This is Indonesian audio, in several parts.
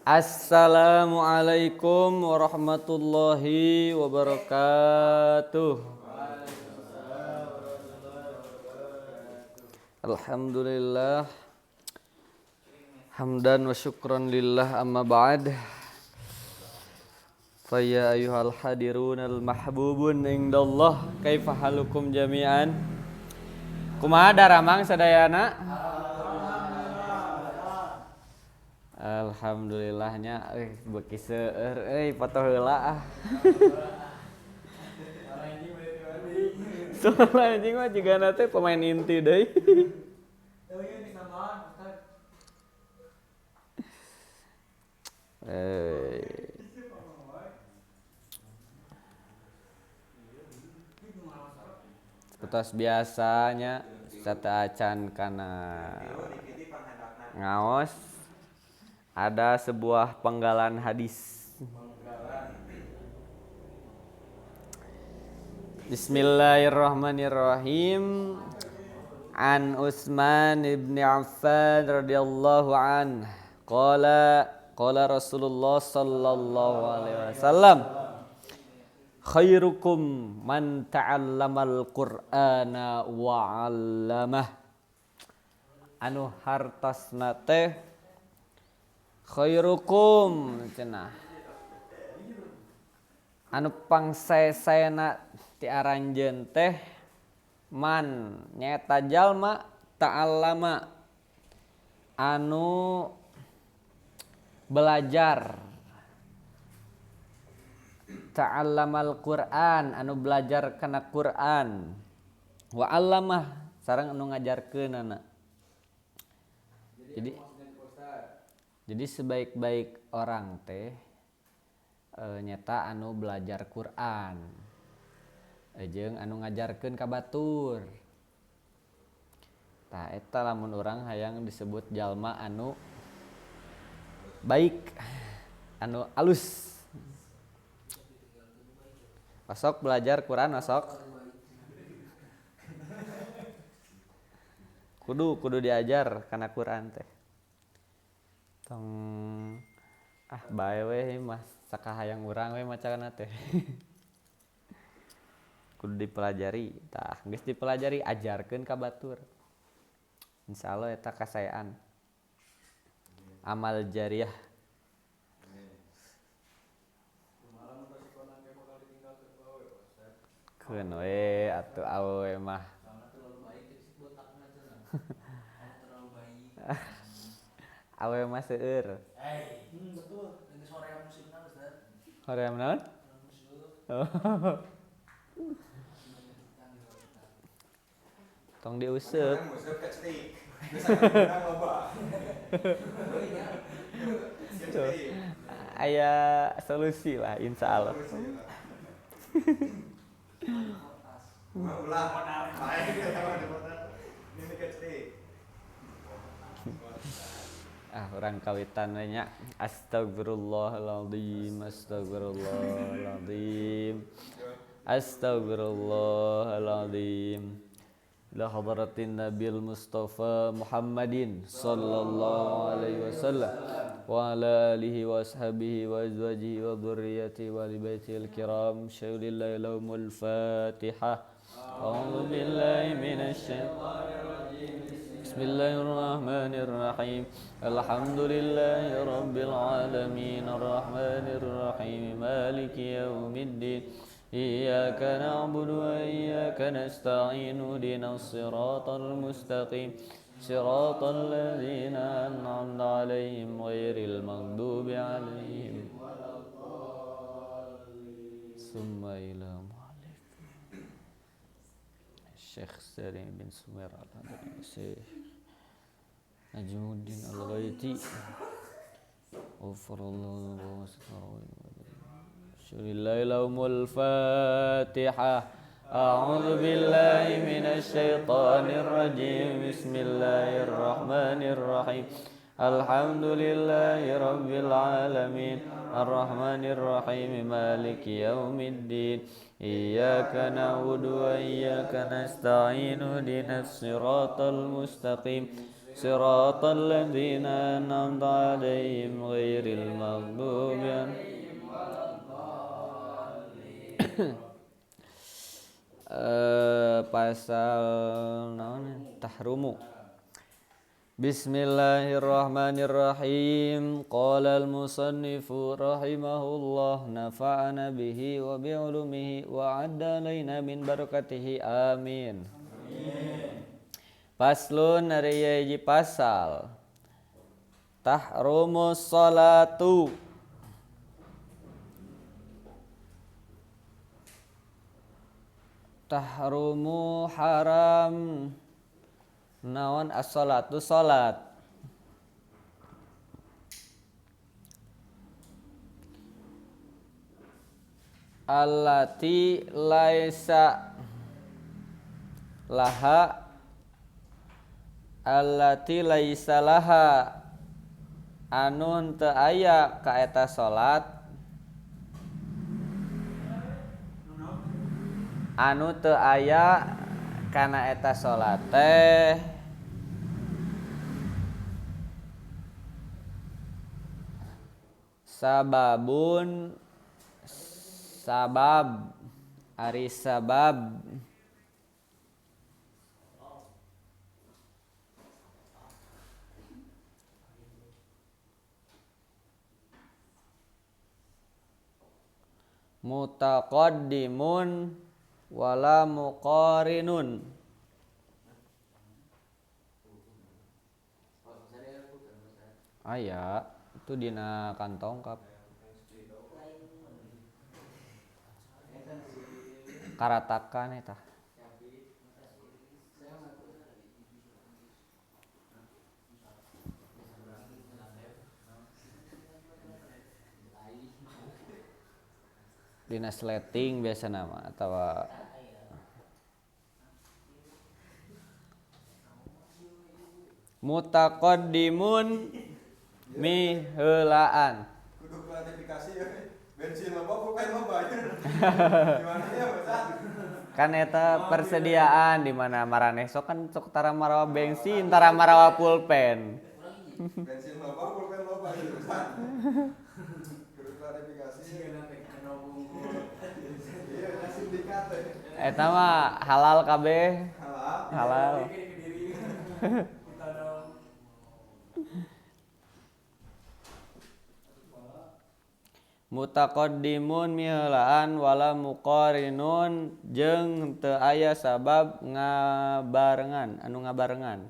Assalamualaikum warahmatullahi wabarakatuh. Alhamdulillah hamdan wa syukran lillah amma ba'd. Faya ayyuhal hadirun al mahbubun indallah kaifa halukum jami'an. Kumaha daramang sadayana? Alhamdulillahnya beuki seueur foto heula ah. Soalnya anjing mah jigana teh pemain inti deui. Seperti biasanya sata acan kana ngaos ada sebuah penggalan hadis. Bismillahirrahmanirrahim. An Utsman ibn Affan radhiyallahu an qala Rasulullah sallallahu alaihi wasallam khairukum man ta'allamal qur'ana wa 'allamah. Anu hartosna teh khairukum cenah anu pangsaesana ti aranjeun teh man nyaeta jalma ta'allama anu belajar, ta'allamal Qur'an anu belajar kana Qur'an, wa 'allamah sareng anu ngajarkeunana. Jadi sebaik-baik orang teh nyata anu belajar Quran jeung anu ngajarkeun ka batur. Tah eta lamun urang hayang disebut jalma anu baik, anu alus. Osok belajar Quran osok. Kudu diajar kana Quran teh. Tong bae we mah sakahayang urang we macana teh. Kudu dipelajari, tah geus dipelajari ajarkeun ka batur. Insyaallah eta kasaean. Amal jariah. Keun we atuh awewe mah. Awewe mah seueur. Betul. Geus hoream musimna Ustaz. Hoream naon? Tong diuseup. Aya solusi lah insyaallah. Urang kawitan we nya. Astagfirullahaladzim. La hadratin nabil Mustafa Muhammadin sallallahu alaihi wasallam wa ala alihi wa ashabihi wa azwajihi wa dhurriyyatihi wa li baitihil kiram. Syaulillahi lahumul Fatihah. A'udzu billahi minasy syaithanir rajim. Bismillahirrahmanirrahim. Alhamdulillahi rabbil alamin arrahmanir rahim maliki yaumiddin. Iyyaka na'budu wa iyyaka nasta'in ihdinas siratal mustaqim siratal ladzina an'amta 'alaihim ghairil maghdubi 'alaihim waladdallin. Summa ila Syekh Salim bin Sumair al-Hadri, Syekh Najmuddin al-Ghaiti, Ghaffarallahu wa Syaulillahi lahumul Fatihah. A'udzu billahi minasy syaithanir rajim. Bismillahirrahmanirrahim. Alhamdulillahi rabbil alamin arrahmanir rahim maliki yaumiddin. Iyyaka na'budu wa iyyaka nasta'in ihdinas siratal mustaqim siratal ladzina an'amta 'alaihim ghairil Pasal naon tahrumu. Bismillahirrahmanirrahim. Qala al-musannifu rahimahullah nafa'ana bihi wa bi ulumihi wa adda alaina min barakatihi amin. Paslun ari hiji pasal. Tahrumus salatu. Tahrumu haram naon as-salatu salat. Allati laisa laha allati laisa laha anu teu aya ka eta salat anu teu aya kana eta salat teh sababun sabab ari sabab mutaqaddimun wala muqarinun. Aya itu dina kantong kap karatakan eta. Dina sleting biasa nama atau mutaqaddimun mi heulaan. Kudu klarifikasi ya. Bensin loba pulpen loba. Gimana ya, Basan? Kan eta persediaan di mana maraneh sok kan sok tara marawa bensin tara marawa pulpen. Bensin loba pulpen loba gitu, Basan. Kudu klarifikasi. Iya, kasih dikat. Eta mah halal kabeh. Halal. Mutaqaddimun miheulaan wala muqarinun jeung teu aya sabab ngabarengan anu ngabarengan.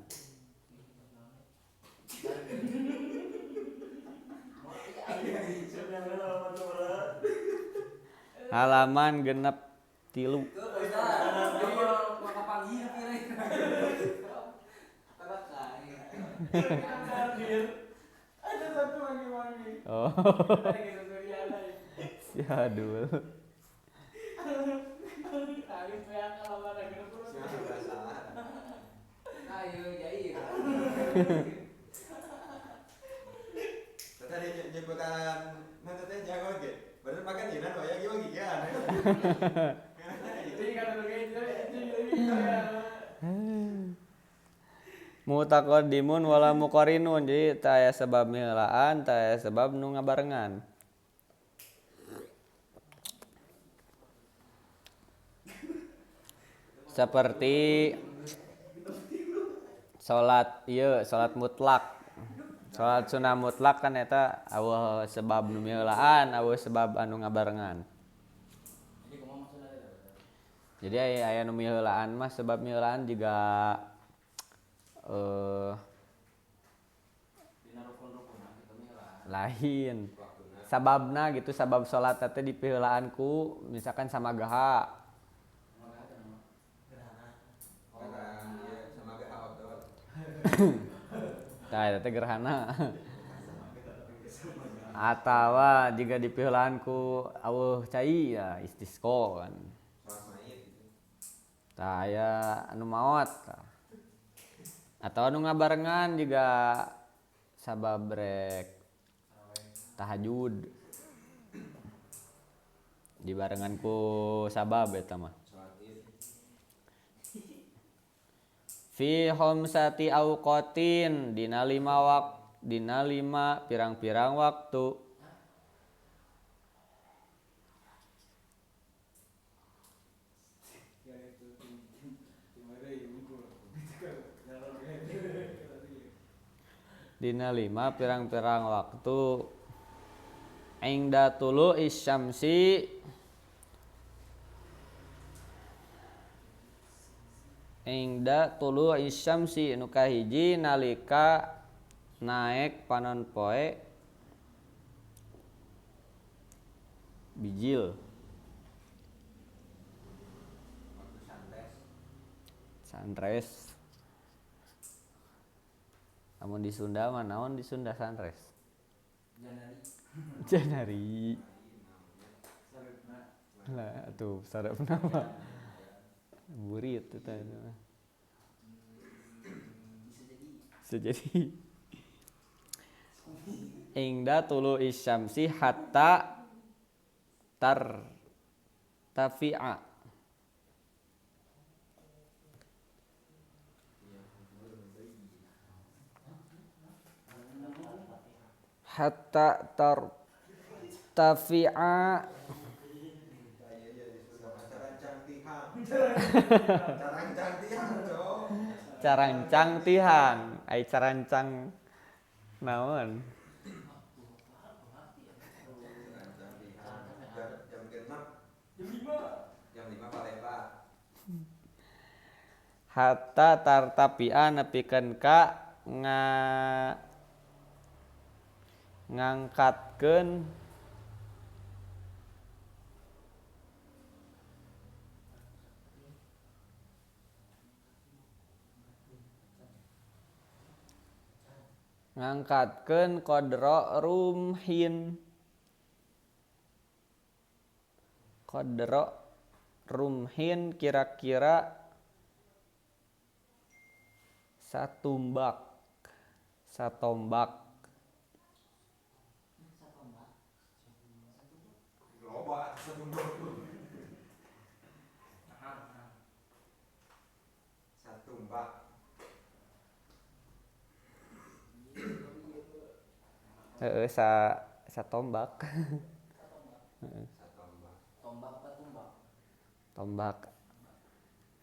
Halaman 63. Oh. Siadul. Tadi nyebutan nanti teh jago ge. Bener makan jiran waya ge lagi kan. Mutaqaddimun wala muqarinun jadi teu aya sebab miheulaan teu aya sebab nu ngabarengan. Seperti salat ieu salat mutlak. Salat sunah mutlak kan eta eueuh sebab nu miheulaan, eueuh sebab anu ngabarengan. Jadi aya nu miheulaan mah sebab miheulaan juga lain sababna gitu sabab salat teh dipiheulaan ku misalkan samagaha tah eta teh gerhana atawa jika dipiheulaan ku eueuh cai ya istisqa kan tah aya anu maot atau anu ngabarengan juga sabab rek tahajud dibarengan ku sabab eta mah fi khamsati awqatin dina 5 pirang-pirang waktu Dina 5 pirang-pirang waktu ingda tulu isyamsi nu kahiji nalika naek panon poe bijil Waktu sunrise. Namun di Sunda mah naon di Sunda sunrise? Janari. Lah atuh sarepna mah burit eta mah. Bisa jadi. Ingda tulu isyamsi hatta tafi'a. Hatta tafi'a carancang tihang ai carancang naon jam 5 Palembang. hatta tartapi'a nepikeun ka ngangkatkeun qadra rumhin kira-kira satombak Loba satumbak. Satumbak. Heeh satombak. Tombak apa tumbak? Tombak.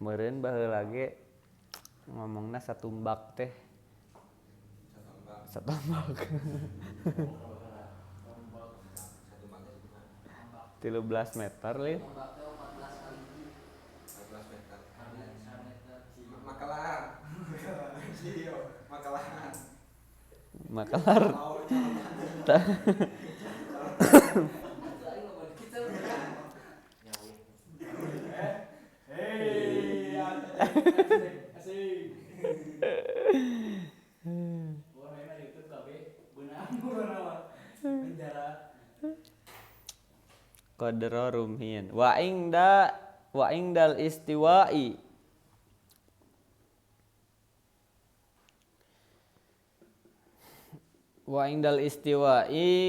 Meureun baheula ge ngomongna satumbak teh. Satombak. 13 meter lin. Tombak teh 14 kali 14 meter. 14 meter. Makalar. Makalar. Qadra rumhin wa ingdal istiwa'i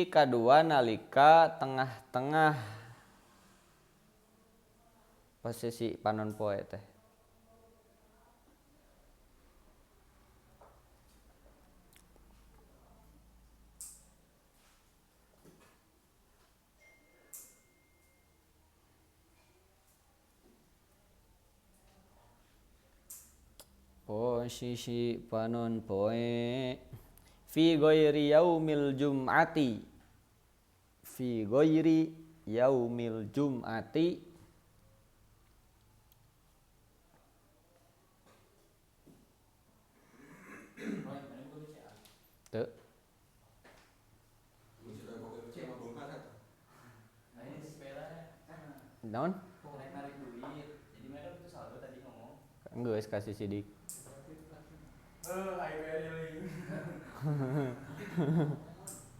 kadua nalika tengah-tengah posisi panon poe teh. Posisi panon poe fi ghairi yaumil jum'ati teu naon Narik duit. Jadi mereka itu saldo tadi ngomong. geus kasih sidik. Ayo lagi.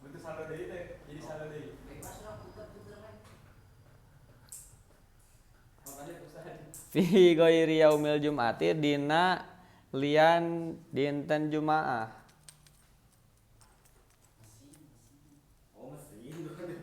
Butuh saldo deui teh. Jadi saldo deui. Masuk puter-puter lagi. Makanya pusat. Fi ghairi yaumil jum'ati dina lian dinten Jumaah. Mesin bukan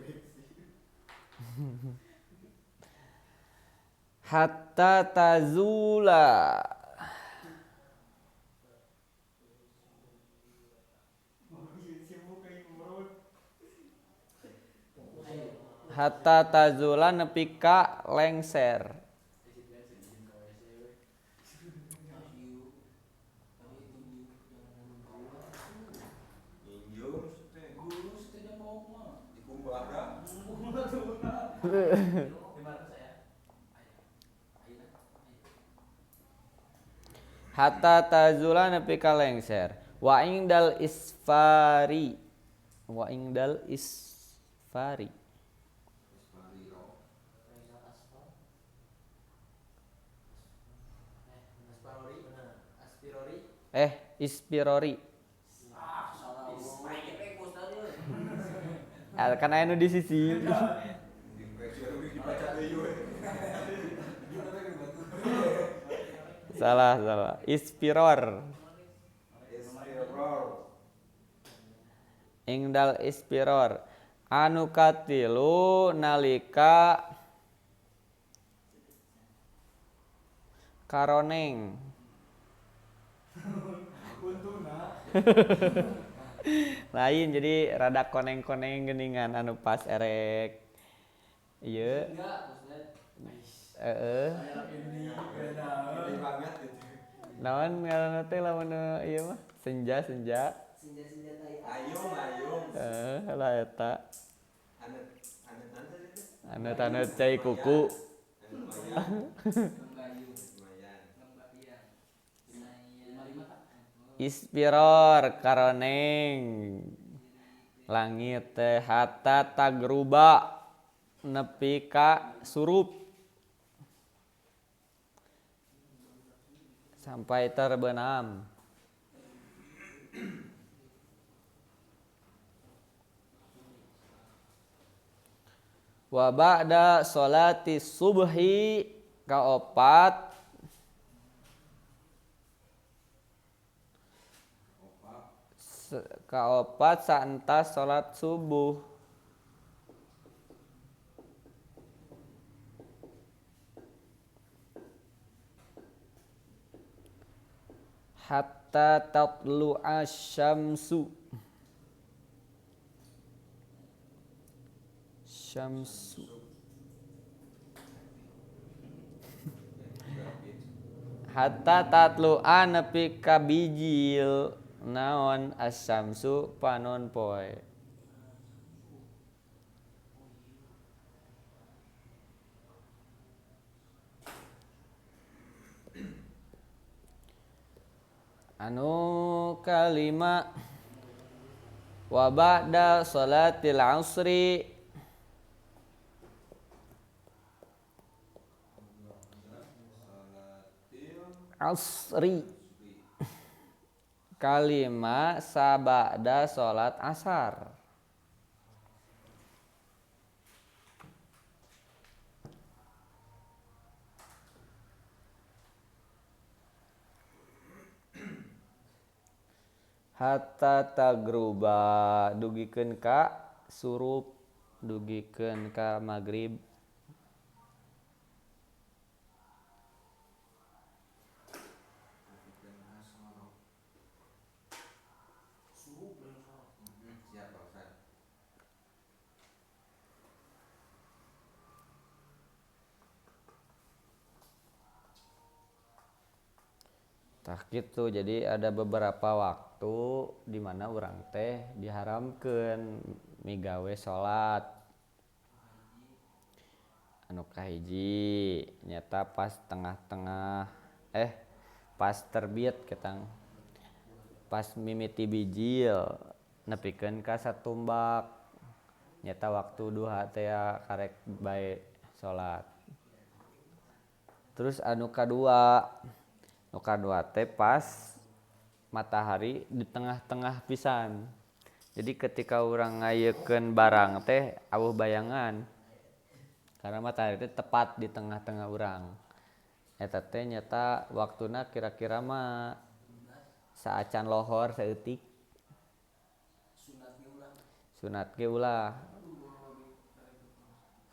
Hatta tazula nepi ka lengser. Dikumbah dah. Hatta tazula nepi ka lengser. Wa ingdal isfari. Wa ingdal isfari. Ispirori. Kan aya nu di sisi. Salah. Ispiror. Ingdal ispiror. Anu katilu nalika karoneng. Lain jadi rada koneng-koneng geuningan anu pas erek ieu. Naon ngaranna teh lamun ieu mah senja. Ayung. Lah eta. Anet cai kuku. Ispiror karoneng langit teh hatta tagruba nepi ka surup sampai terbenam. Wa ba'da sholati subhi kaopat saentas salat subuh. Hatta tatlu'a syamsu. Hatta tatlu'a nepi ka bijil naon asyamsu panon poe. Anu kalima wa ba'da sholatil asri kalima sabada sholat asar. Hatta tagruba dugikeun ka surup, dugikeun ka magrib. Tah kitu, jadi ada beberapa waktu di mana urang teh diharamkeun migawe salat. Anu kahiji nyata pas tengah-tengah pas terbit ketang. Pas mimiti bijil nepikeun ka satumbak. Nyata waktu duha teh karek bae salat. Terus anu kadua teh pas matahari di tengah-tengah pisan. Jadi ketika urang ngayekeun barang teh aweuh bayangan. Karena matahari teh tepat di tengah-tengah urang. Eta teh nyata waktuna kira-kira mah saacan lohor saeutik. Sunat ge ulah.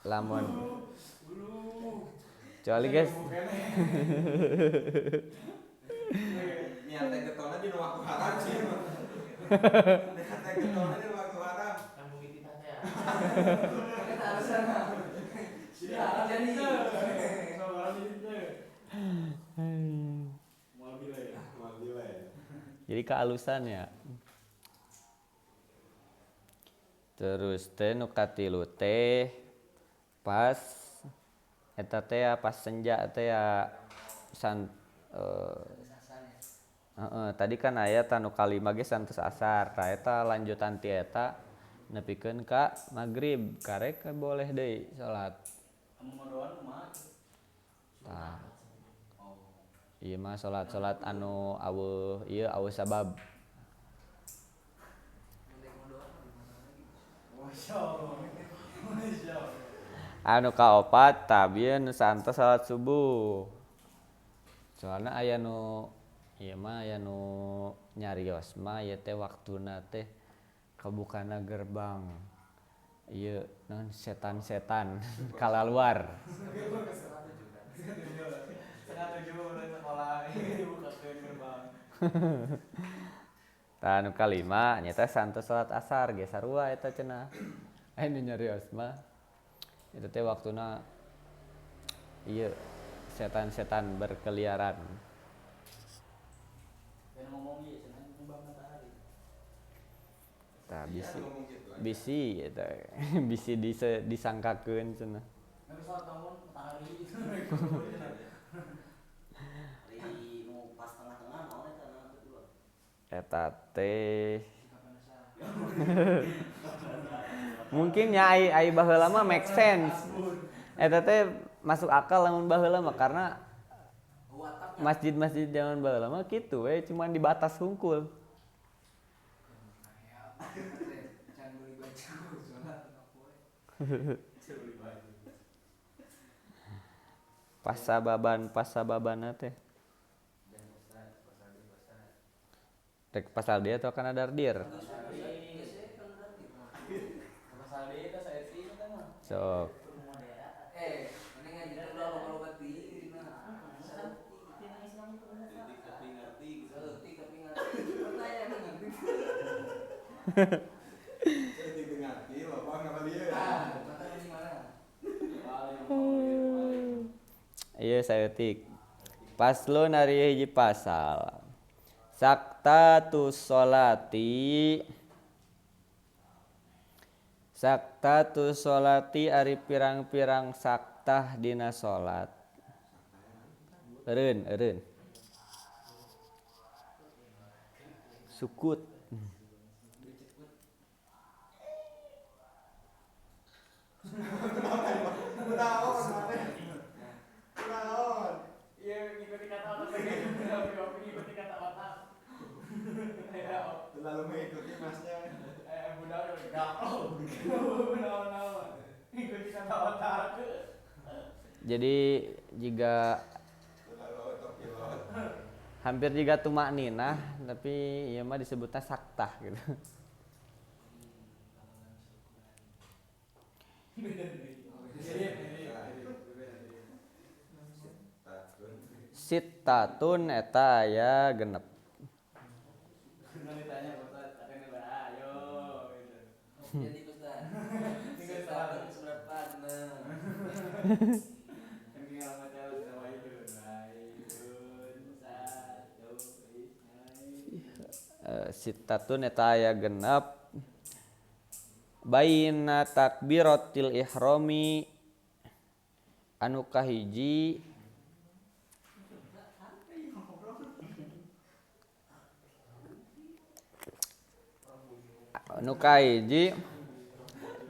Lamun kecuali guys. Niat teh getona di waktu haram sih. Niat teh getona di waktu haram. Kamu kita teh. Kita alasan. Siap jadi. Sabar itu. Moal bilai. Jadi kealusan ya. Terus teh nu katilu teh pas eta teh pas senja teh ya tadi kan aya tanu kalima ge santos asar. Tah eta lanjutan ti eta nepikeun ka magrib karek boleh deui salat. Tah. Ieu mah salat-salat anu aweuh ieu aweuh sabab. Anu kaopat tabieun nu santos salat subuh. Soalna aya nu ieu mah aya nu nyarios mah ieu teh waktuna teh kabukana gerbang ieu naon setan-setan kalaluar. Setengah 7 mulai sekolah dibukakeun gerbang. Tah nu kalima nyata santos salat asar ge sarua eta cenah. Nu nyarios mah eta teh waktuna ieu setan-setan berkeliaran. Tah bisi eta bisi disangkakeun cenah. Eta teh mungkin ya ai baheula mah make sense. Eta teh masuk akal lamun baheula mah karena masjid-masjid zaman baheula mah kitu we cuman di batas hungkul. Pasababan teh. Rek pasal dia tuh akan ada dir. Sok. Iya saeutik. Paslun ari hiji pasal. Saktatus sholati ari pirang-pirang saktah dina salat. Eureun. Sukut. Terlalu mengikuti masnya. Jadi jika hampir juga tumak ninah tapi ieu mah disebutna saktah gitu. Sittatun eta aya genep. Jadi Ustaz. Sittatun eta aya genep. Baina takbiratil ihrami anu kahiji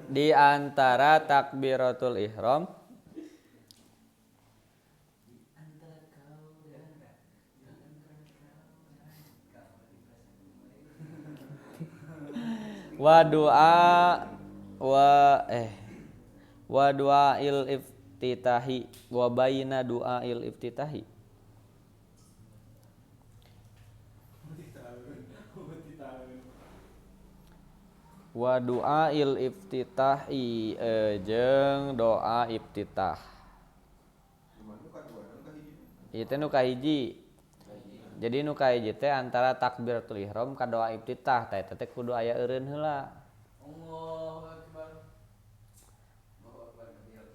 di antara takbiratul ihram wa du'ail iftitahi wa baina du'ail iftitahi. Wa du'ail iftitahi jeung doa iftitah. Ieu teh nu kahiji. Jadi nu kahiji teh antara takbiratul ihram ka doa iftitah, tah eta teh kudu aya eureun heula.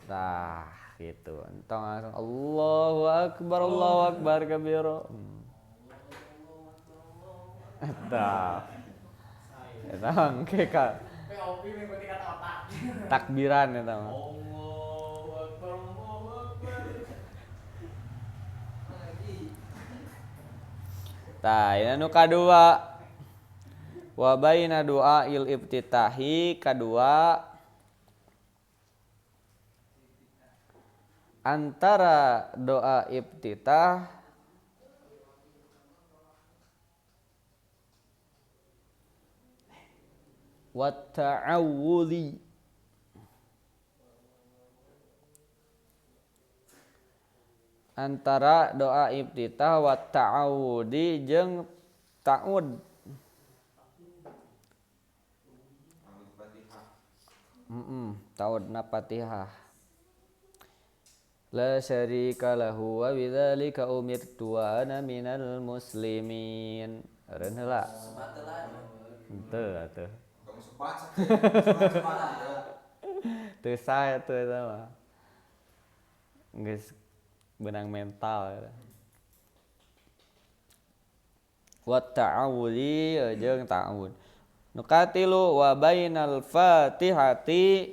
Tah gitu. Entong langsung Allahu akbar kabira. Tah. Eta engke ka opi mengikuti kata otak. Takbiran eta mah. Allahu Akbar, Allahu Akbar. Tah, anu kadua wa baina du'ail iftitahi kadua antara doa iftitah wa ta'awudhi antara doa iftitah wa ta'awudi jeung ta'ud. Ta'udna Fatihah. La syarika lahu wa bidzalika umirtu wa ana minal muslimin. Eureun heula. Henteu atuh. Kamu sebat sebat. Teu sae atuh eta mah. Geus benang mental. Wa ta'awudi jeung ta'awud. Nu katilu wa bainal Fatihati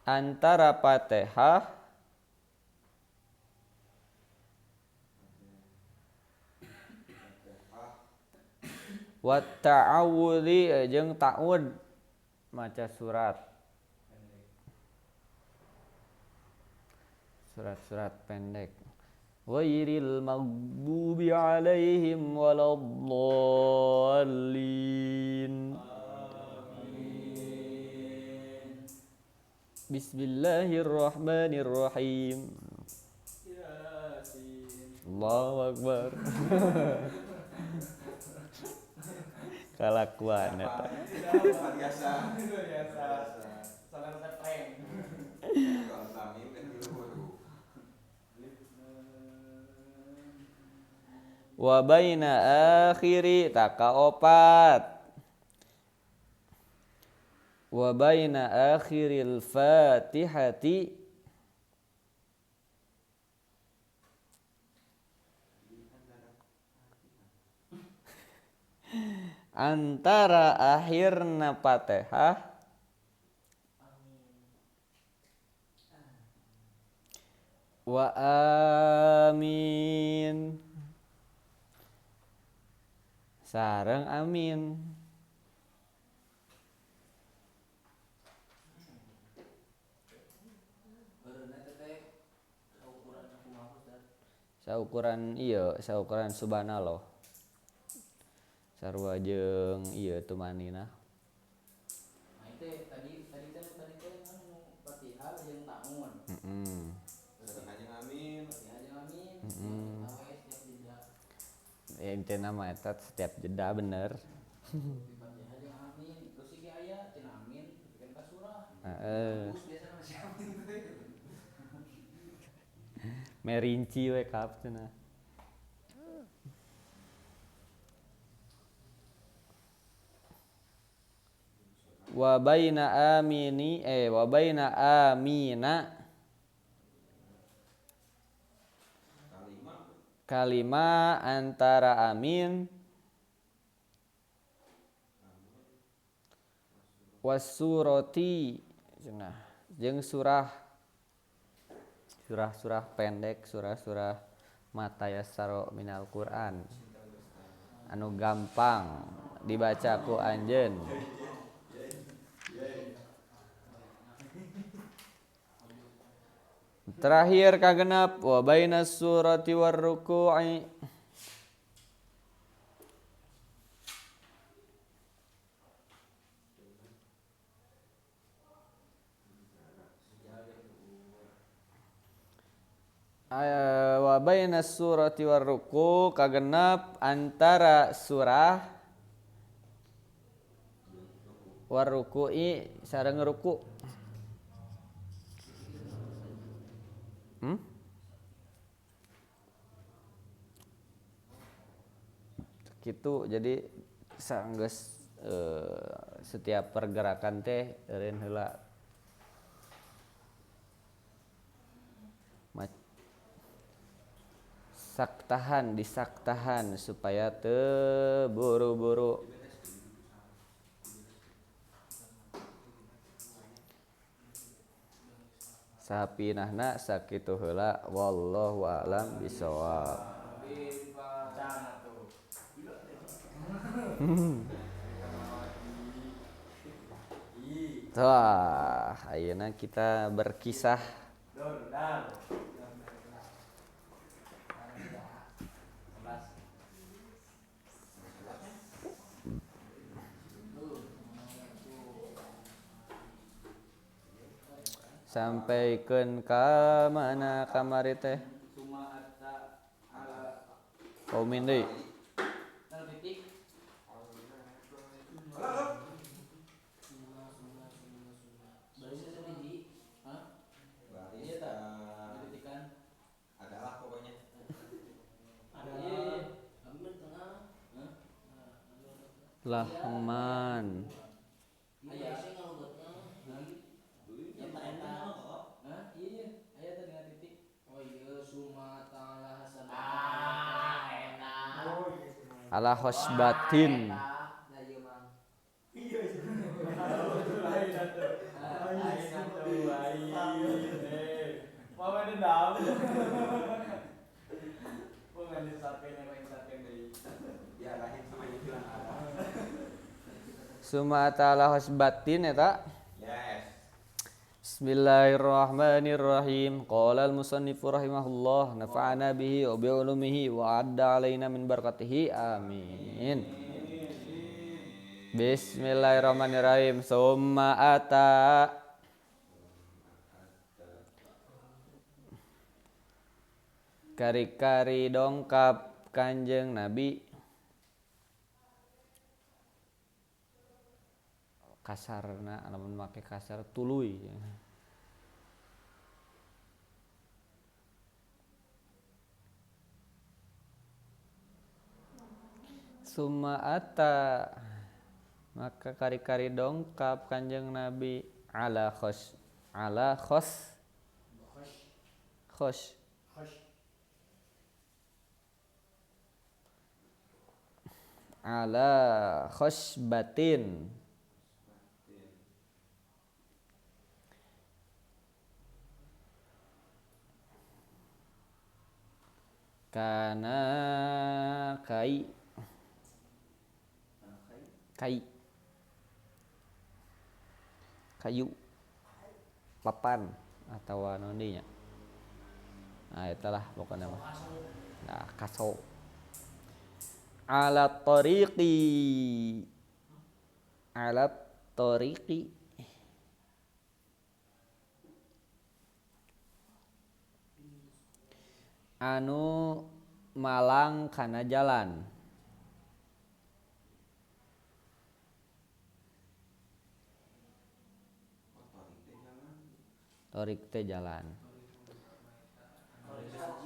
antara Fatihah wa ta'awudi jeung ta'ud maca surat pendek. Ghairil maghdubi alaihim waladdallin. Bismillahirrahmanirrahim. Allahu Akbar. Kalakuan eta. Biasa. Salah resep prank. Kalau tamim kan dulu. Wa baina akhiri takaopat wa baina akhiril Fatihati antara akhirna Fatihah wa amin sareng amin. Saukuran subhanallah. Sarua jeung ieu teu manina. Nah itu tadi anu Fatihah jeung ta'un. Fatihah jeung amin. Ya intina mah eta setiap jeda bener. Fatihah jeung amin. Terus iki aya tina amin pikeun ka surah. Heeh. Terus biasana masih amin teh. Merinci we kapteuna. Wa baina amina kalima antara amin wasurati jeung surah pendek, surah mata yassaro minal Qur'an anu gampang dibaca ku anjeun. Terakhir kagenep wa bainas surati war ruku'i wa bainas surati war ruku' kagenep antara surah war ruku'i sareng ruku'. Gitu jadi sanggeus setiap pergerakan teh eureun heula disaktahan supaya teu buru-buru. Sapinahna sakitu heula wallahu a'lam bishawab. Cana tuh. Wah, ayeuna kita berkisah sampaikeun ka mana kamari teh? Paumin deui. Adalah pokoknya. Lahman. Ala hosbatin. Sumata ala hosbatin eta. Yes. Bismillahirrahmanirrahim. Qala al-musannifu rahimahullah nafa'ana bihi wa bi ulumihi wa adda alaina min barakatihi. Amin. Bismillahirrahmanirrahim. Summa ata kari-kari dongkap Kanjeng Nabi. Kasarna lamun make kasar tuluy. Summa ata maka kari-kari dongkap Kanjeng Nabi ala khos ala khosbatin kana kai kayu papan atau naon deui nya. Nah eta lah pokona mah. Nah kaso ala tariqi anu malang kana jalan. Torik teh jalan. Ada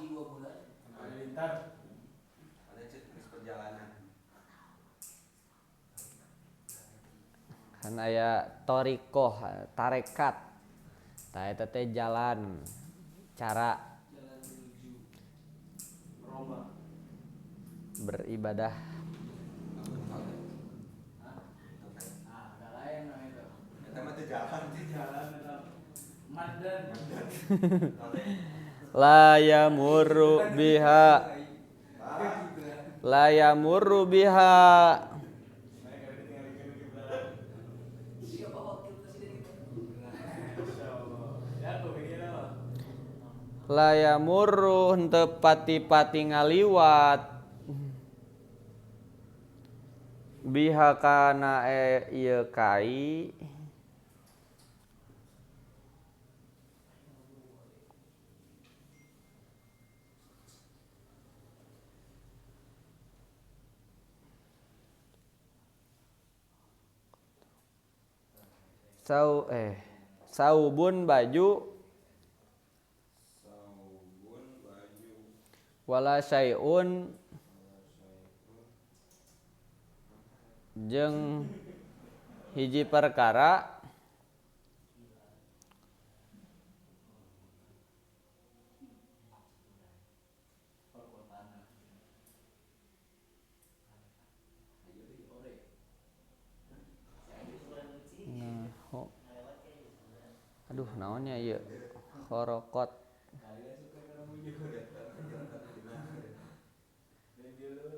jenis perjalanan. Kan aya torikoh, tarekat. Tah eta teh jalan, cara beribadah. Eta mah teh jalan. La yamurru biha la yamurru henteu pati-pati ngaliwat biha kana ieu kai saubun baju wala syai'un jeung hiji perkara aduh naonnya ieu kharaqat. Kalian suka ketemu juga. Dan dulu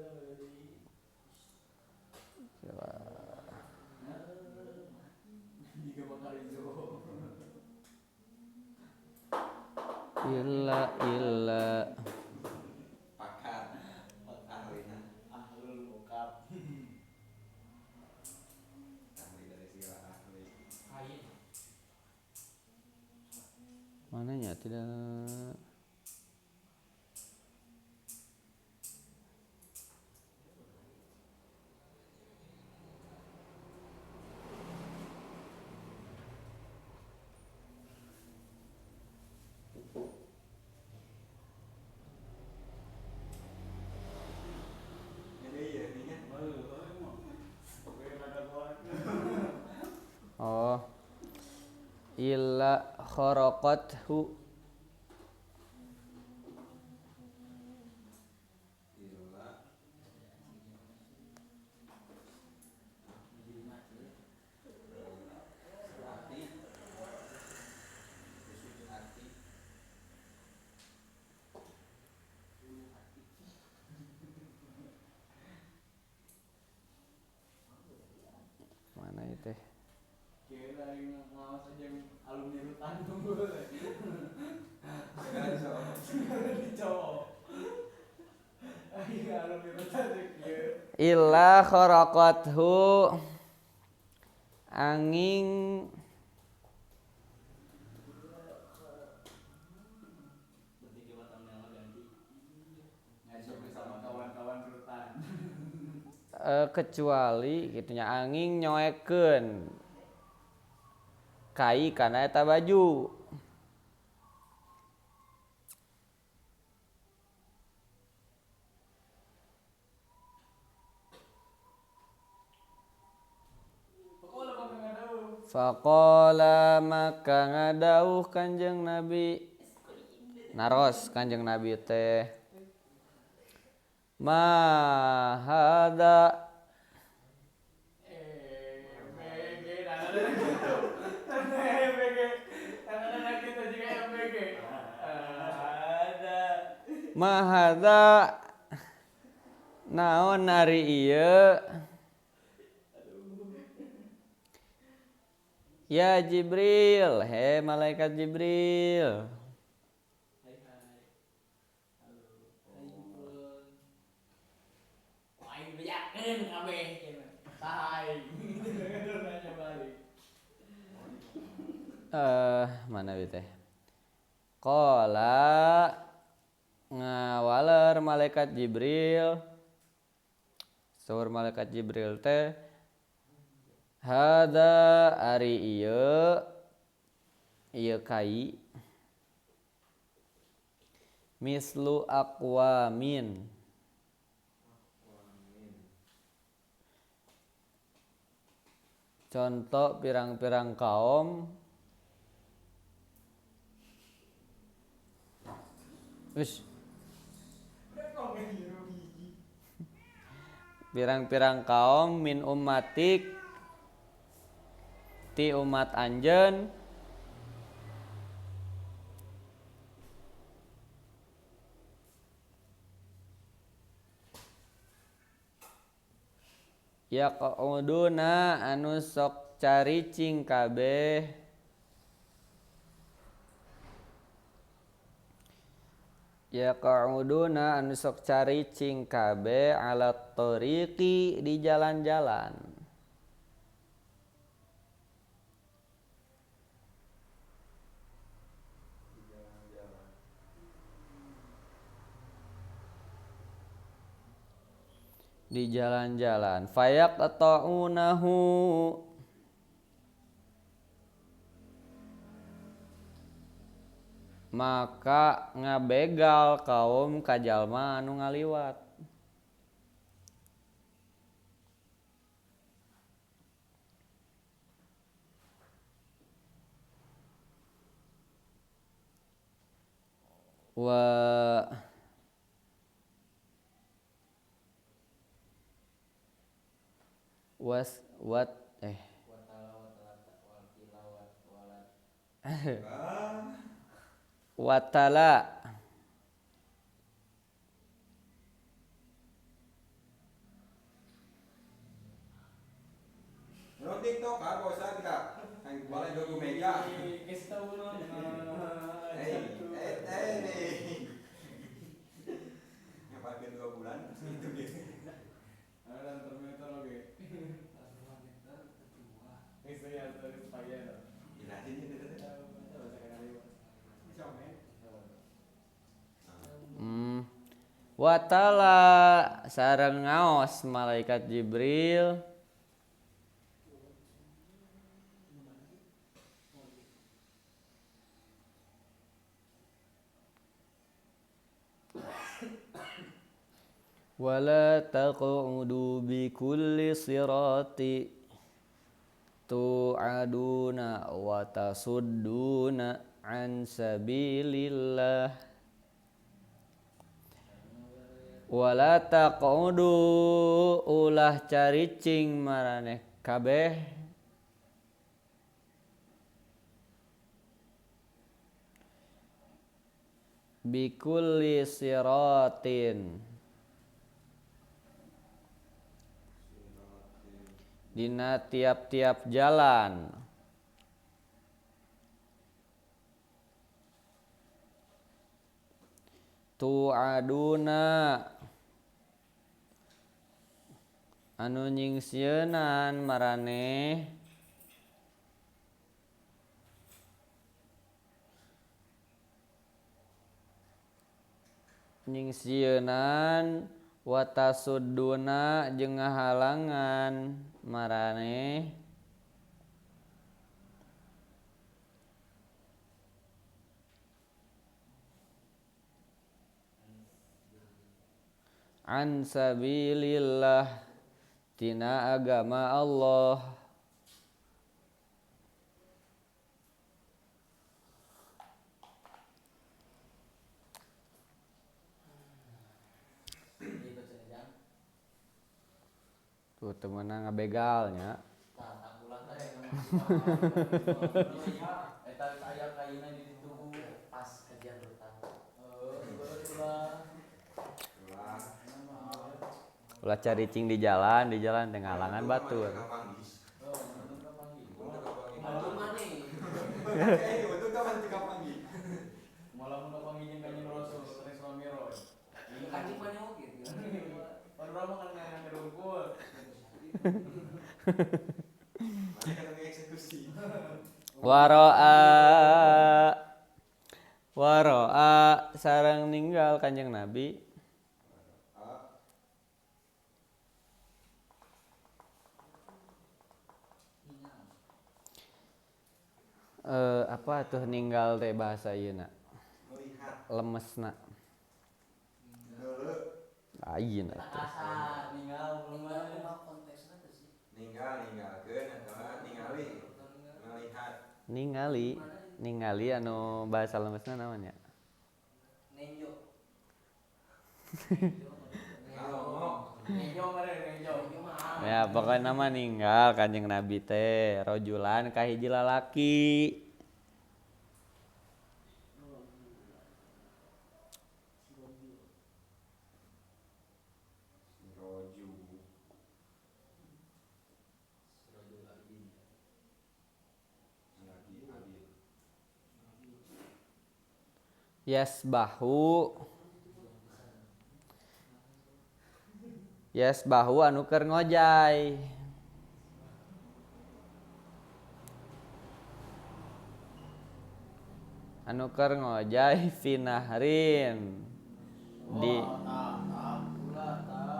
juga bakal hijau. Illa Pakar ahlinya Ahlul bokap. ahli dari segala ahli. Kain. mananya tidak Ini ya ini kan. oh illa kharaqathu Illa hati hati mana itu Kayak lagi ngawas aja yang alumni rutan tunggu. segala soal Dicowok. Iya alumni rutan ya. illa kharaqathu angin Bertiga batang nama ganti. Ngajak bersama kawan-kawan rutan. kecuali gitunya angin nyoekeun kai kana eta baju Pokoknya bakal nggak tahu. faqala maka ngadauh Kanjeng Nabi naros Kanjeng Nabi teh ma hada MBG, anak-anak gitu. MBG, anak-anak kita juga MBG. Ada. ma hada naon ari ieu ya Jibril he malaikat Jibril Hai hai. Halo. Hai Jupun. Wah, ini yakin kabeh. Hai. Gitu nanya balik. mana bi teh qala ngawaler malaikat Jibril saur malaikat Jibril teh hada ari ieu kai mislu aqwamin contoh pirang-pirang kaum wis pirang-pirang kaum min ummatik ti umat anjeun yaquduna anu sok caricing kabeh yaquduna anu sok caricing kabeh alat tariqi di jalan-jalan di jalan-jalan fayaqta'unahu maka ngabegal kaum kajalma anu ngaliwat wa was what Watala watalata wal kilawat walat. ah Watala. Nonton TikTok kan, Pak Ustaz kita. Yang balai dogo meja. Kasih tahu non. Yang pakai 2 bulan itu gitu. Ada termometer oke. Itu ya terus payah. Jelasin itu. Watala sareng ngaos malaikat Jibril wala taqudu bi kulli sirati tu'aduna wa tasudduna an sabilillah wala taqudu ulah caricing maraneh kabeh bi kulli siratin dina tiap-tiap jalan tu'aduna anu nyingsieun maraneh nyingsieun watasudduna jeung ngahalangan maraneh an sabilillah tina agama Allah tuh temenang ngabegalnya tak ulang teh eta aya kayuna di ditu pas kajian rutan. ulah caricing di jalan teh ngalangan batur Untuk kapan tiga pagi? Malah mun panggil jeung kanjeng Rasul sallallahu alaihi wasallam. Ini kaji mana oge gitu. Panorama kan ngerungkul. Mereka lagi eksekusi. Waro'a sareng ninggal kanjeng Nabi apa tuh ninggal teh bahasa ieu na Melihat. lemesna lain atuh Asal ninggal belum konteksna teh sih. Ninggalkeun atawa melihat. ningali anu bahasa lemesna naon nya Nenjo. Ngejo mare ngejo. ya pokoknya nama ninggal kanjeng Nabi teh rojulan kahiji lalaki Roju. Lagi adil. Yasbahu anu keur ngojay finahrin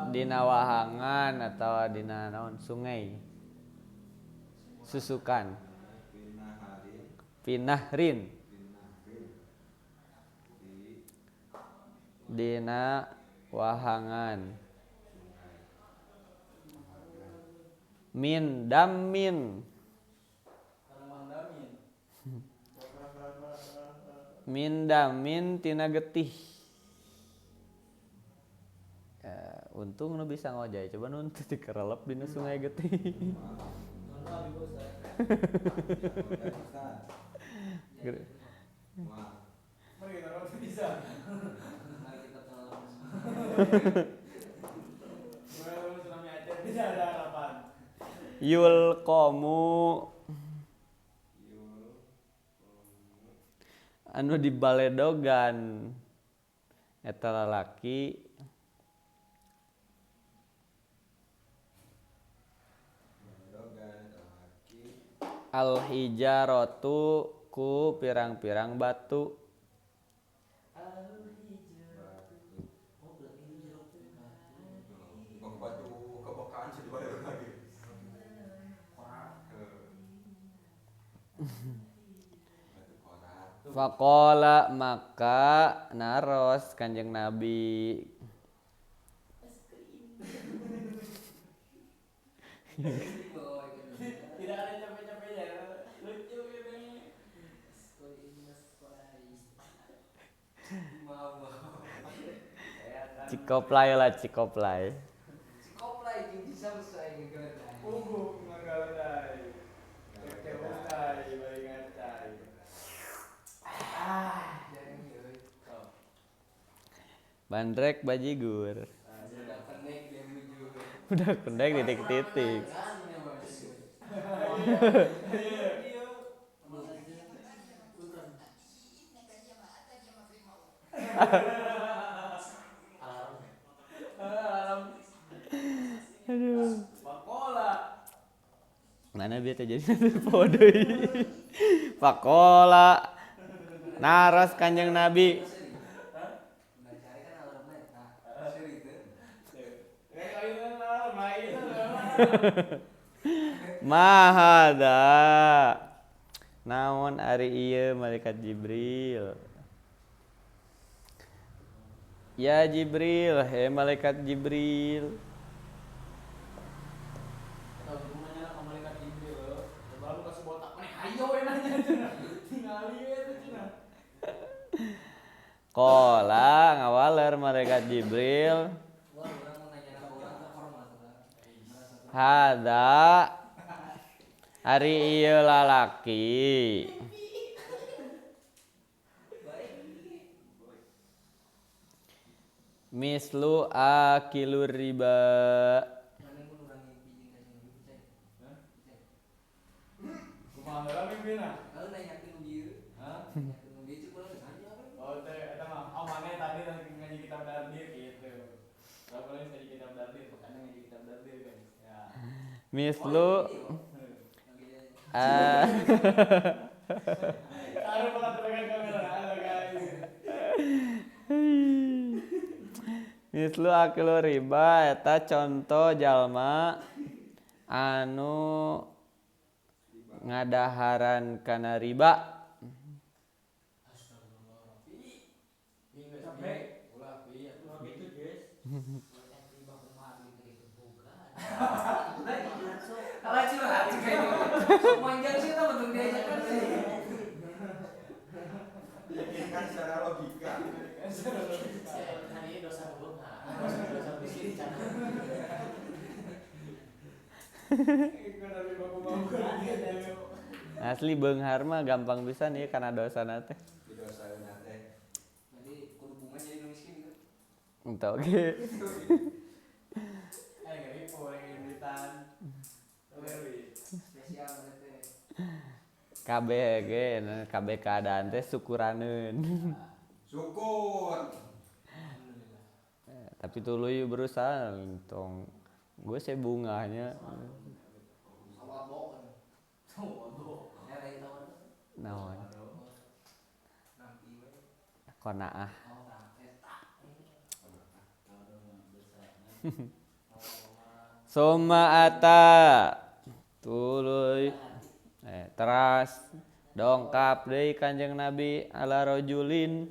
dina wahangan atau dina naon sungai susukan finahrin dina wahangan min damin tina getih ya, untung nu bisa ngojay coba nu teu dikerelep dina sungai getih Mari kita waktu bisa. Mari kita tolong. Kalau tsunami Aceh tidak ada harapan. Yulqamu anu dibaledogan eta lalaki al hijaratu ku pirang-pirang batu. Batu kebekaan sih dibayar lagi. Batu korat. Faqala maka naros Kanjeng Nabi Tidak ada capek-capeknya. Lucu gitu. cikoplay lah cikoplay. Cikoplay jeung disamsai gegeudai. Ngagaladai. Cewek balik ngacai. Jangan euy. Bandrek bajigur. Sudah pendek dia menuju. Udah pendek titik-titik. Aduh. Bakola. Mana biar jadi podoi. Faqala naros Kanjeng Nabi Udah cari kan alarmnya. Nah, seri itu. mahada naon ari ieu malaikat Jibril. Ya Jibril, he malaikat Jibril. Tahu hubungannya sama malaikat Jibril. Coba lu kasih botak mana? Ayo enaknya cenah. Tingali itu cenah. Qala ngawaler malaikat Jibril. Wah, orang mau nanya sama orang terhormat orang. Hada ari ieu lalaki. Mislu akilur riba. Mana pun orang yang bijing kasih nabi percaya. Kumaha heula mimpina? Kalau nanyakin dia, Hah? nanyakin dia cek orang saja apa? Oh, teh eta mah. Oh, mana tadi ngaji kitab dardir gitu. Kalau boleh ngaji kitab dardir, makanya ngaji kitab dardir kan. Ya. Mislu Taruh pala tekan kamera. Halo guys. Mislu akilur riba eta contoh jalma anu ngadaharan kana riba. Sampai ulah piye atuh gitu, guys. Alah curhat juga ini. Semuanya sih kita bentuk diajak kan sih. Kan secara logika. Hari ini dosa bunga. Dosa miskin cana. Ikut dari baku-baku gitu. Asli beunghar mah gampang pisan ieu kana dosana teh. Di dosa teh. Jadi kudu bunga jadi nu miskin gitu. Entah oke. Ngeri poe duitan. Spesial mana teh. Kabeh ge kabeh keadaan teh syukuraneun. Syukur. Tapi tuluy berusaha tong gue sih bunganya Sawabo kan. Sawabo. Ya lain tahun. naon Nanti we. konaah. Oh, nah, eta. Summa ata tuluy teras dongkap deui Kanjeng Nabi ala rajulin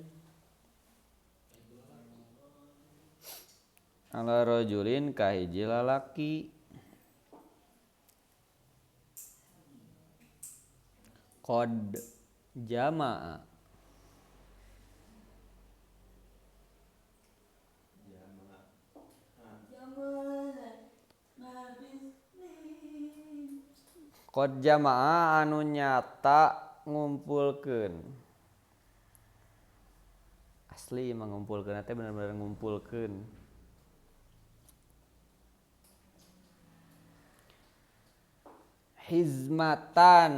ka hiji lalaki qad jama'a qad jama'a anu nyata ngumpulkeun Asli mengumpulkeun teh bener-bener ngumpulkeun. Hizmatan.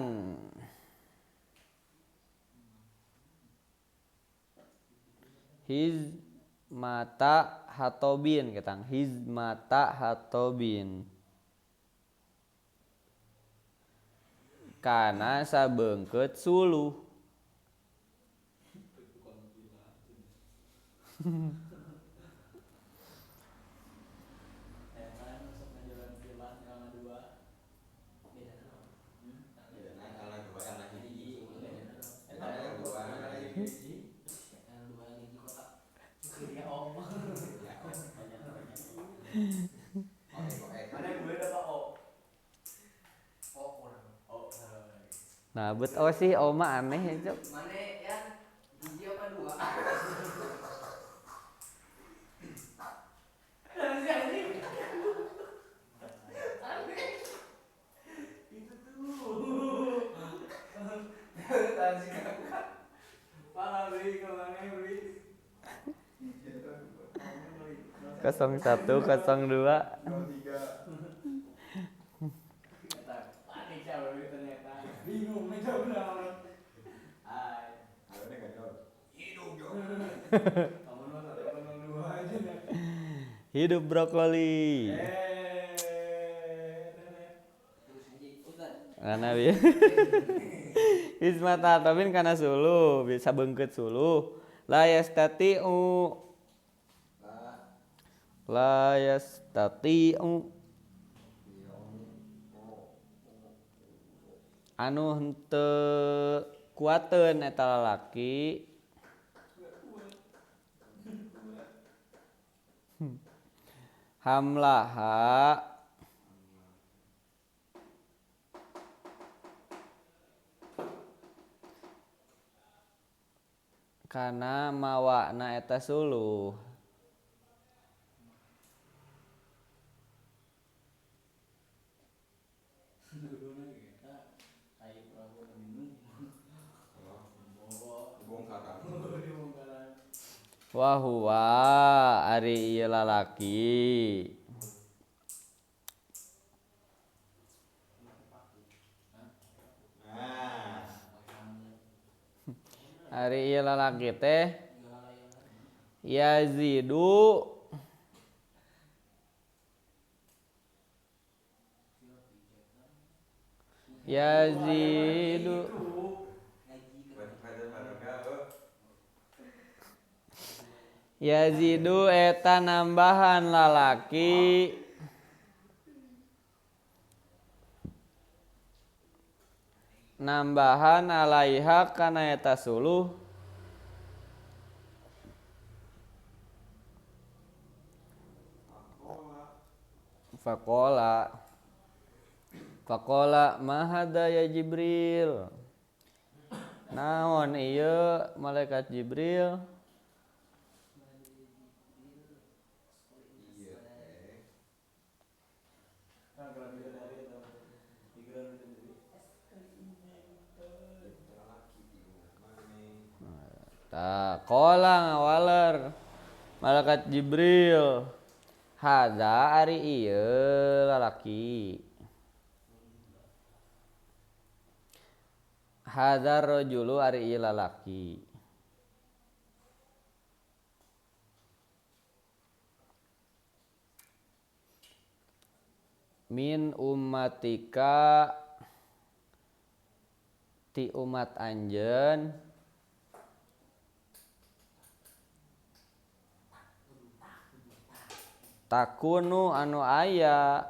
Hizmata hatobin ketang hizmata hatobin kana sabeungkeut suluh. Kan masuk ngajalan pilah yang dua. Bedana naon? Bedana L2 L hiji. Bedana naon? Eta L2 L hiji. L2 hiji kota. Kuliah om. Ya, oh. Banyak. Koek. Mana gue dapat O. Oh, kurang. O. Nah, bet oh sih oma aneh ya, Cok. Mana ya? Hiji apa dua? Itu tuh. Tadi kakak. Parah beli kemana beli? 0102. Panik siapa ternyata. Bingung menjawab naon. Hai. Ada enggak jawab? Hidup Jo. Kamu nonton telepon dua aja nih. Hidup brokoli. Terus hiji Ustaz. Karena bi hizmata hatobin kana suluh bisa beungkeut suluh. La yastati'u anu henteu kuateun eta lalaki hamlaha kana mawana eta suluh. Bongkaran. Wa huwa ari ieu lalaki Nah, ari ieu lalaki teh yazidu yazidu eta nambahan lalaki nambahan alaiha kana eta suluh Faqala ma hadza ya Jibril. Naon ieu malaikat Jibril? iya teh. Kan kalau bisa dari itu. Pikiran itu dari. Laki di mana? Ta qala ngawaler malaikat Jibril. Hadza ari ieu lalaki. Hadza rajulu ari ieu lalaki. Min ummatika ti umat anjeun takunu anu aya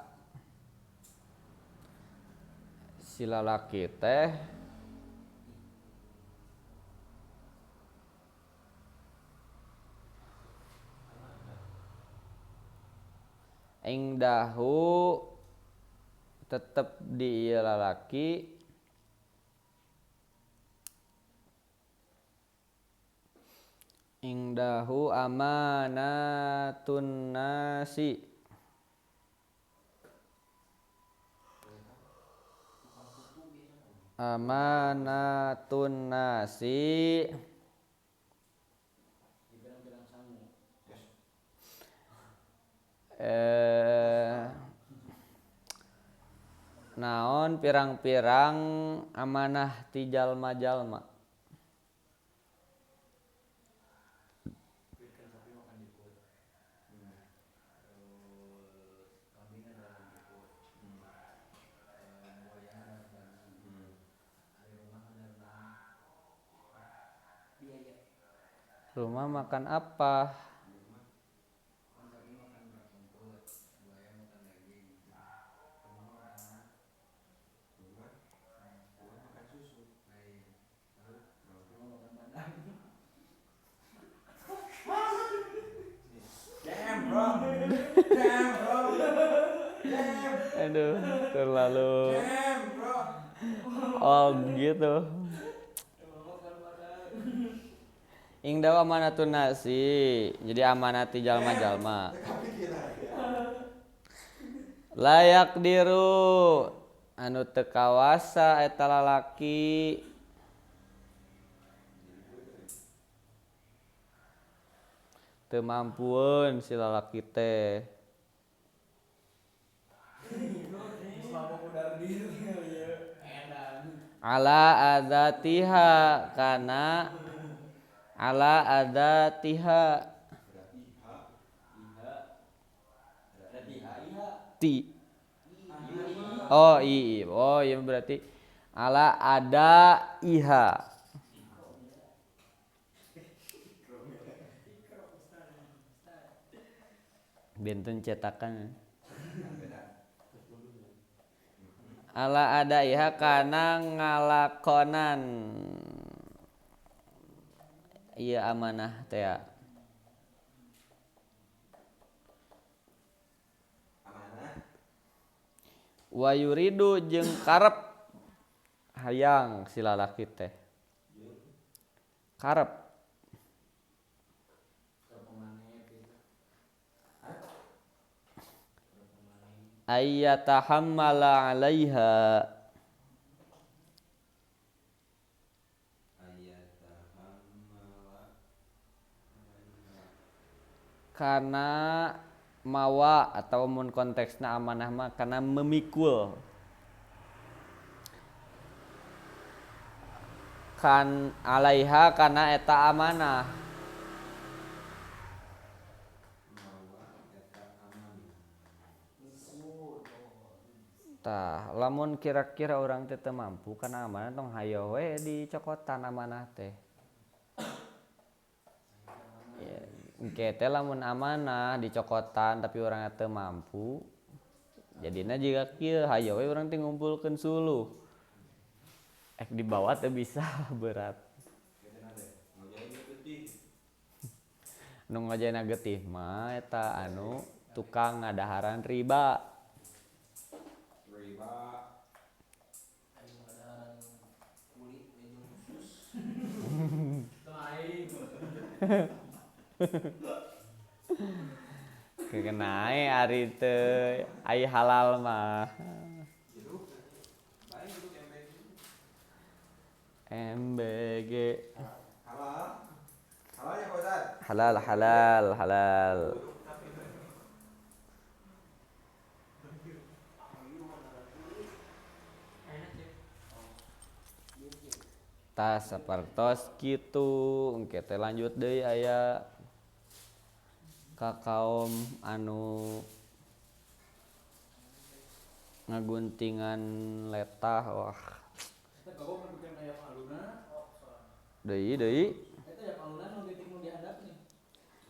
si lalaki teh ingdahu tetep di ieu lalaki ingdahu amanatun nasi amanatun nasi Naon pirang-pirang amanah ti jalma-jalma. Ikan sapi makan jeput. Terus kambing ada jeput. Buaya ada daging. Ada rumah ada rendang. Biaya. Rumah makan apa? Kan sapi makan rumput. Buaya makan daging. Rumah makan anak. Rumah makan susu. Lain. Terus rumah makan badan. Damn bro. Damn bro. Damn. Aduh, terlalu Damn bro. old gitu. Rumah makan badan. Ingdaw amanatun nasi. Jadi amanat ti jalma-jalma. Kepikiran ya. Layak diru anu teu kawasa eta lalaki. Teu mampueun si lalaki teh. Selama udar diri ya. Edan. Ala adzatiha kana ala adzatiha Berarti ha. Iha. Berarti iha. ti. Oh iya berarti ala ada iha. Benten cetakan. Ala ada iha kana ngalakonan. Iya amanah teh. Amanah. Wa yuridu jeung karep hayang si lalaki teh. Karep ayyatahammala 'alaiha kana mawa atau mun konteksna amanah mah kana memikul kan alaiha kana eta amanah. Tah lamun kira-kira orang teh teu mampu kana amanah tong hayo we dicokotan amanah teh. Ya, engke teh lamun amanah dicokotan tapi urang teu mampu. Jadina jiga kieu hayo we urang teh ngumpulkeun suluh. Ek dibawa teh bisa berat. Nu ngajayna getih mah eta anu tukang ngadaharan riba. Kulit ejung khusus. Lain. Kekenae ari teu ai halal mah. MBG Halal. Halal ya Pak Ustaz? halal. Tas sapertos kitu engke teh lanjut deui aya ka kaum anu ngaguntingan letah wah Kita kagok bikin kayak aluna. deui Eta ya aluna nu titik nu dihadap nih.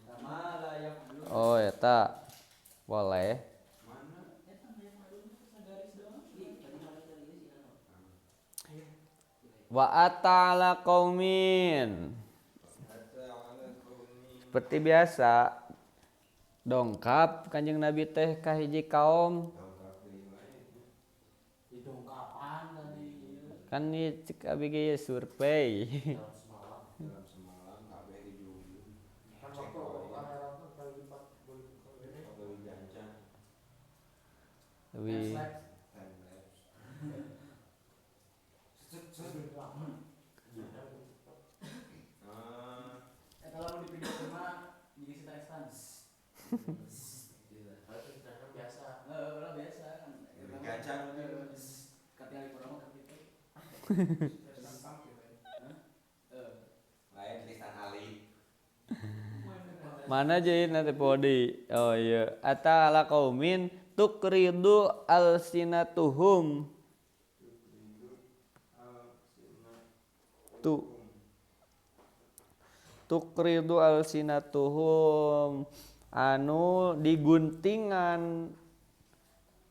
Sama layak dulu. oh eta boleh Eta yang aluna sagaris doang. wa ata'ala qaumin seperti biasa dongkap Kanjeng Nabi teh ka hiji kaum Didongkapan tadi. kan ieu cek abi ge survei Dalam semalam KB dijunjung. Kan waktu kamera tuh kali lipat boleh Lebih jancan. lebih Time lapse. Eta lamun di video mah jadi kita instan. Lain tulisan alif. Mana jadi nanti podi. Oh iya. Ata ala kaumin tukridu alsinatuhum. Tu tukridu alsinatuhum anu diguntingan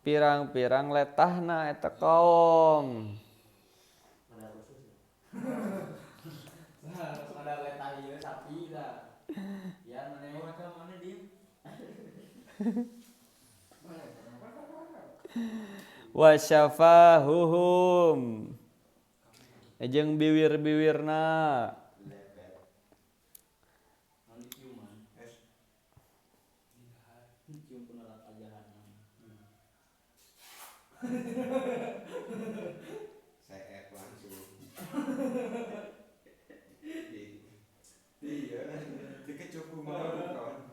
pirang-pirang letahna eta kaum. Ada letah ieu sapi dah. Ya mana mana di. Wa syafahuhum jeung biwir-biwirna. Lepet. Anu ciuman. Cium penerat ajaran. Seek langsung. Iya, dikecup kumaha kawan.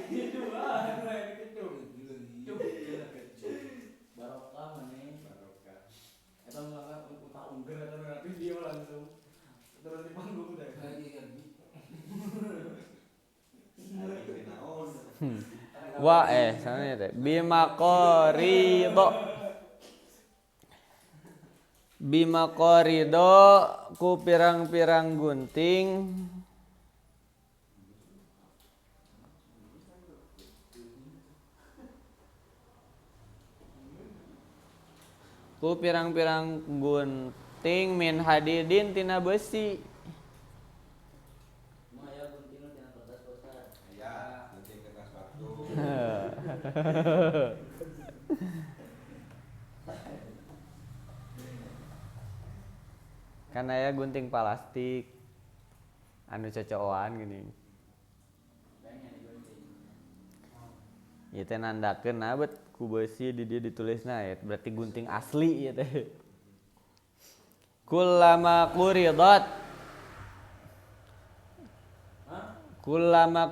Itu ah, dikecup. Cup. Barokah maneh. Barokah. Eta mah utah ungger eta berarti dia langsung. Terus di panggung deh. Lagi kan. Alif naon? Wa sana teh bima qorido ku pirang-pirang gunting min hadidin tina besi. Mah ya gunting tina kertas Ustaz. Ya, nanti kertas waktu. Kan aya gunting plastik anu cocokan gini. Pengen digunting. Ieu teh nandakeun abet ku besi di dieu ditulisna ya berarti gunting asli ieu teh. Kullama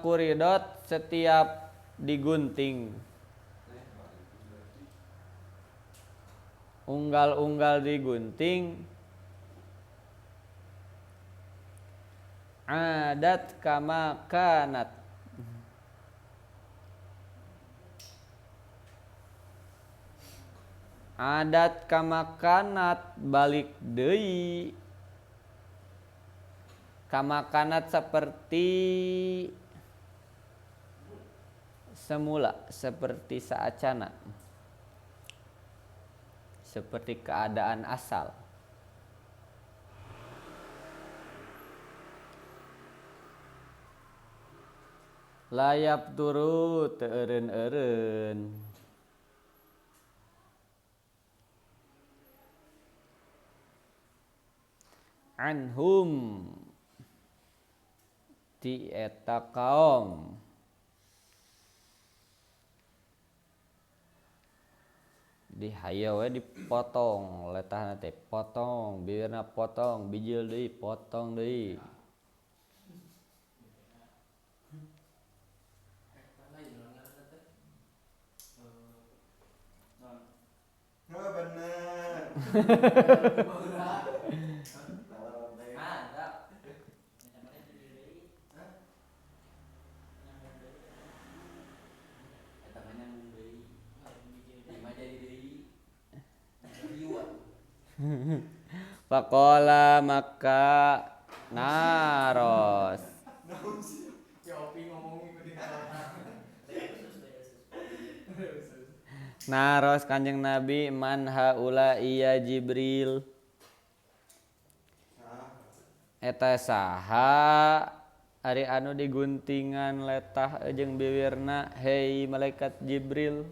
quridot setiap digunting. Unggal-unggal digunting adat kama kanat balik deui kama kanat seperti semula, seperti saacana, seperti keadaan asal. Layap turu teu eureun-eureun. Anhum ti eta kaum dihaya we dipotong letahna teh potong, bibirna potong, bijil deui potong deui. Oh bener. Faqala maka naros. Ya Opi ngomong ikutin kata. Naros Kanjeng Nabi man haula iya Jibril. Eta saha ari anu diguntingan letah jeung bibirna hei malaikat Jibril.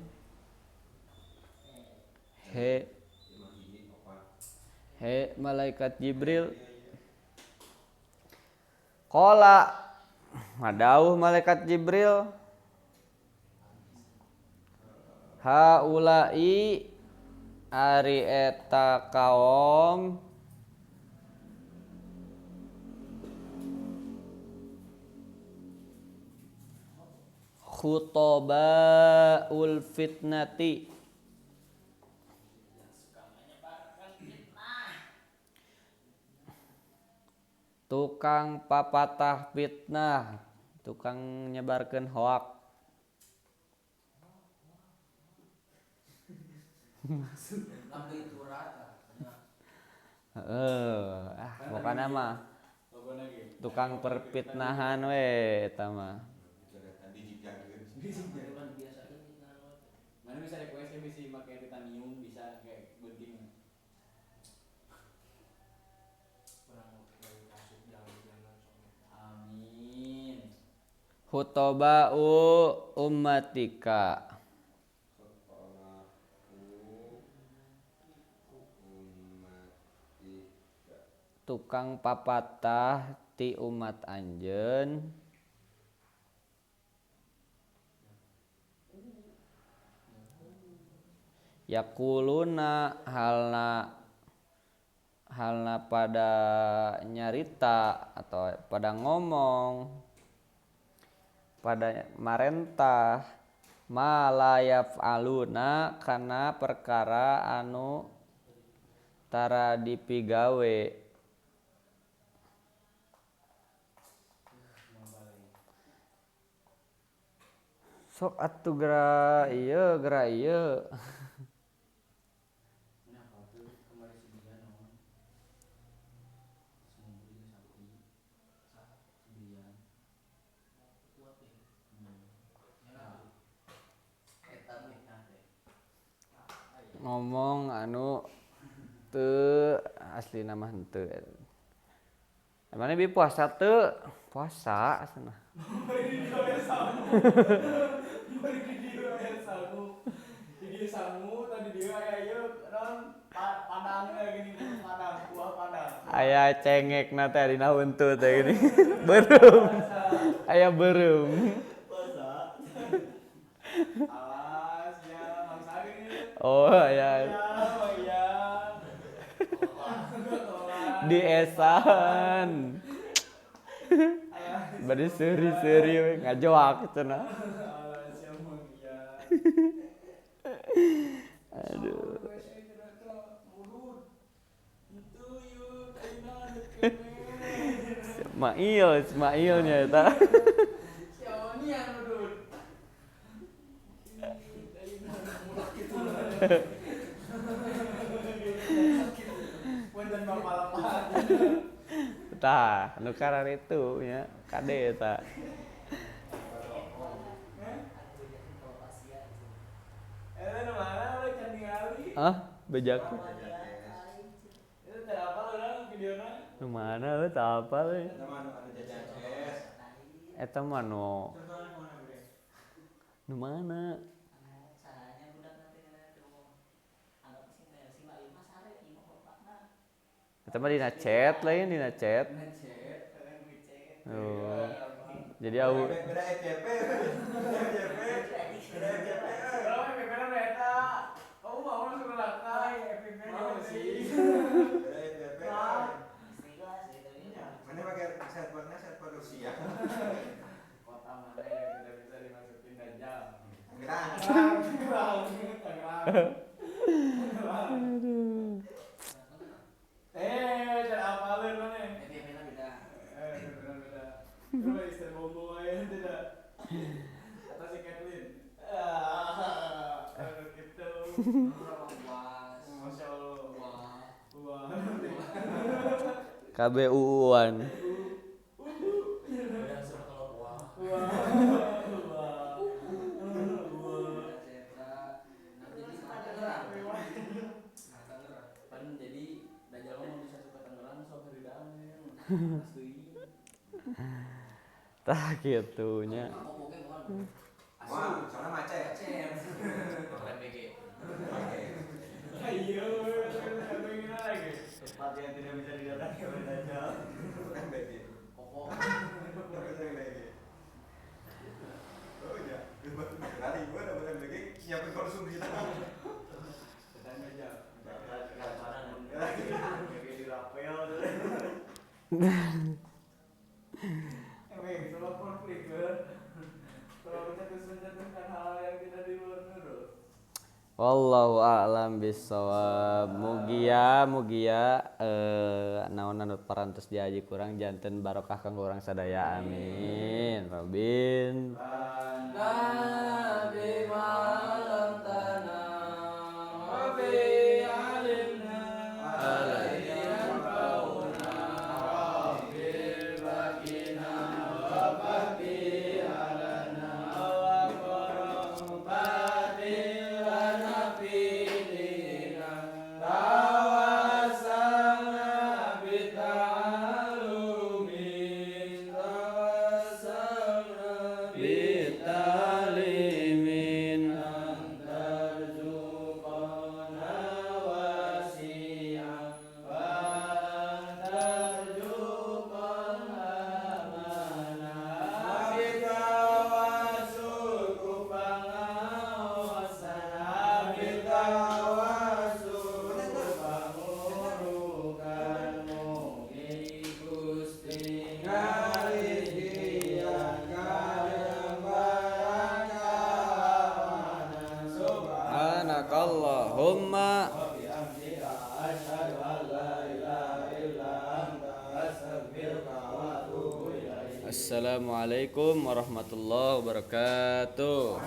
He malaikat Jibril. Qala madauh malaikat Jibril haulai ari eta kaum khutabaul fitnati tukang papatah fitnah, tukang nyebarkeun hoak. Lampu itu rata. Pokokna mah Pokoknya gitu. tukang perfitnahan we eta mah. Bukan biasa kan kita. Mana bisa request bisa pakai titanium bisa kayak gunting. Kurang dari kasut jalan-jalan soalnya. Amin. Hutoba'u ummatika. Tukang papatah ti umat anjeun. Yakuluna halna pada nyarita atau pada ngomong pada marentah malayaf aluna kana perkara anu tara dipigawe. Sok atuh geura ieu Nah, kalau tuh kemarin si dia naon. Semuanya sakti. Sembilan. Itu apa ya? Eta teh. ngomong anu teu asli nama henteu. Emangnya bi puasa teu? Puasa cenah. Di sangu tadi dia aya non padang gini padang buah padang. Aya cengekna teh dina henteu teh gini. Beureum. Aya beureum. Puasa. Alas ya mangsa gini. Oh aya Ya. di esan. Bade seuri-seuri we ngajoak cenah. Alas ya mong ya. Aduh. Itu yuk kainan Ismailnya eta. siapa nih yang nudut? Punten bapak lepat. Tah, anu karar itu nya kade eta. Itu mana udah cantik kali. Bejaku. Itu terapa orang videonya? Nu mana teu apal we. Eta mah nu mana? Caranya budak nanti tuh. Anggap sih si Mbak Ilma sare ieu kompakna. Eta mah dina chat lain dina chat. Ngechat, kalian ngechat. Oh. Jadi au Beda FYP. Kalau FPP kan beta. Kamu mau langsung ngelakai FPP mau sih. Beda FYP. Istilah gitu ya. Mana pakai servernya server Rusia. Kota mana yang tidak bisa dimasukin Dajjal? Gerang. Tangerang. Cara apalin mana? FYP-na beda. Beda. Coba istri bobo aja tidak. Atau si Kathleen. Gitu. Masya Allah. Wah. KBU-an. Udah suruh kalau buah. Jadi Dajjal mau bisa suka Tangerang sok heureudaan asli. Tah kitunya. Oke bukan. Wah, soalnya macet. Bukan BG. Ayo, pengen lagi. Tempat yang tidak bisa didatangi oleh Dajjal. Bukan BG. Koko. Bukan BG. Oh iya, berarti gue udah bukan BG, nyiapin konsumsi tangan. Datang Dajjal. Kayak di rapel. Soal konflik kan. Kalau mencetuskan hal yang tidak di luar nurut. Wallahu a'lam bissawab. Mugia naon anu parantos diaji kurang janten barokah kanggo urang sadaya. Amin. Robin. Nabi malam tanam wa bi alimna alaihi fauna rabbil bakina wa fahdi alana wa qurbatil lana fidina tawassalna bita'alumin tawassalna bitalimin antarzuqana wasi'an wa antarzuqana amana bitawasul kupangawasan bitawasul kupangurukan mugi Gusti ngarijian kadang barakawana subhanakallahumma wa bihamdika asyhadu an la ilaha illa anta astaghfiruka wa atubu ilaik. Assalamualaikum warahmatullahi wabarakatuh.